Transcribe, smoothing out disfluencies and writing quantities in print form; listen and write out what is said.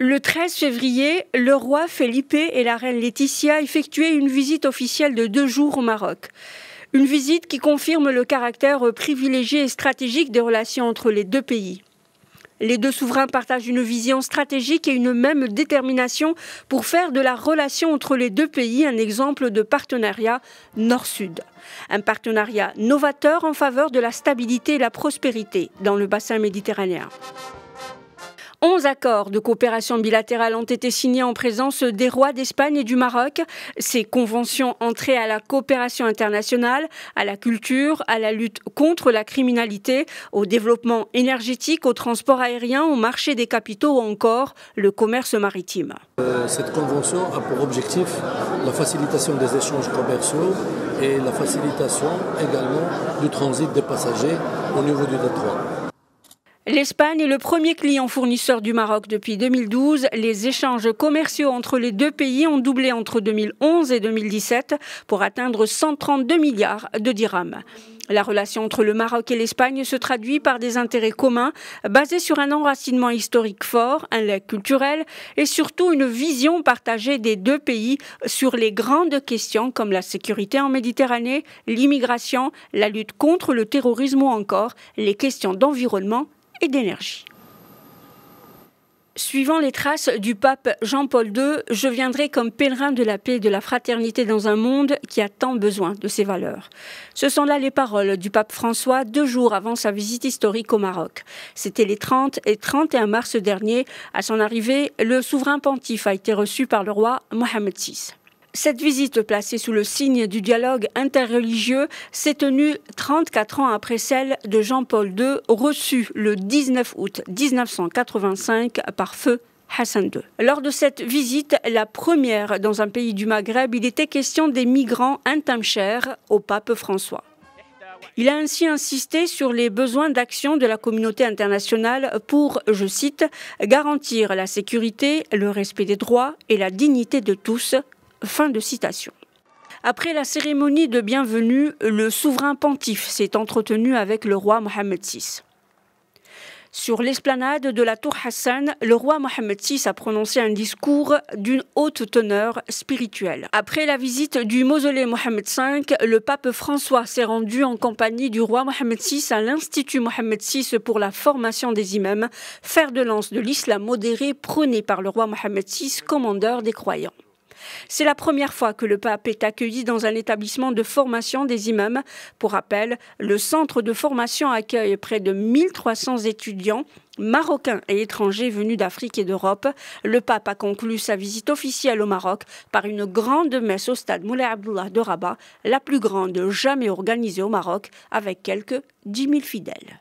Le 13 février, le roi Felipe et la reine Laetitia effectuaient une visite officielle de 2 jours au Maroc. Une visite qui confirme le caractère privilégié et stratégique des relations entre les deux pays. Les deux souverains partagent une vision stratégique et une même détermination pour faire de la relation entre les deux pays un exemple de partenariat nord-sud. Un partenariat novateur en faveur de la stabilité et la prospérité dans le bassin méditerranéen. 11 accords de coopération bilatérale ont été signés en présence des rois d'Espagne et du Maroc. Ces conventions entraient à la coopération internationale, à la culture, à la lutte contre la criminalité, au développement énergétique, au transport aérien, au marché des capitaux ou encore le commerce maritime. Cette convention a pour objectif la facilitation des échanges commerciaux et la facilitation également du transit des passagers au niveau du détroit. L'Espagne est le premier client fournisseur du Maroc depuis 2012. Les échanges commerciaux entre les deux pays ont doublé entre 2011 et 2017 pour atteindre 132 milliards de dirhams. La relation entre le Maroc et l'Espagne se traduit par des intérêts communs basés sur un enracinement historique fort, un lien culturel et surtout une vision partagée des deux pays sur les grandes questions comme la sécurité en Méditerranée, l'immigration, la lutte contre le terrorisme ou encore les questions d'environnement et d'énergie. Suivant les traces du pape Jean-Paul II, je viendrai comme pèlerin de la paix et de la fraternité dans un monde qui a tant besoin de ces valeurs. Ce sont là les paroles du pape François 2 jours avant sa visite historique au Maroc. C'était les 30 et 31 mars dernier. À son arrivée, le souverain pontife a été reçu par le roi Mohammed VI. Cette visite placée sous le signe du dialogue interreligieux s'est tenue 34 ans après celle de Jean-Paul II, reçue le 19 août 1985 par feu Hassan II. Lors de cette visite, la première dans un pays du Maghreb, il était question des migrants intimchers au pape François. Il a ainsi insisté sur les besoins d'action de la communauté internationale pour, je cite, « garantir la sécurité, le respect des droits et la dignité de tous ». Fin de citation. Après la cérémonie de bienvenue, le souverain pontife s'est entretenu avec le roi Mohammed VI. Sur l'esplanade de la tour Hassan, le roi Mohammed VI a prononcé un discours d'une haute teneur spirituelle. Après la visite du mausolée Mohammed V, le pape François s'est rendu en compagnie du roi Mohammed VI à l'Institut Mohammed VI pour la formation des imams, fer de lance de l'islam modéré prôné par le roi Mohammed VI, commandeur des croyants. C'est la première fois que le pape est accueilli dans un établissement de formation des imams. Pour rappel, le centre de formation accueille près de 1300 étudiants marocains et étrangers venus d'Afrique et d'Europe. Le pape a conclu sa visite officielle au Maroc par une grande messe au stade Moulay Abdullah de Rabat, la plus grande jamais organisée au Maroc, avec quelques 10 000 fidèles.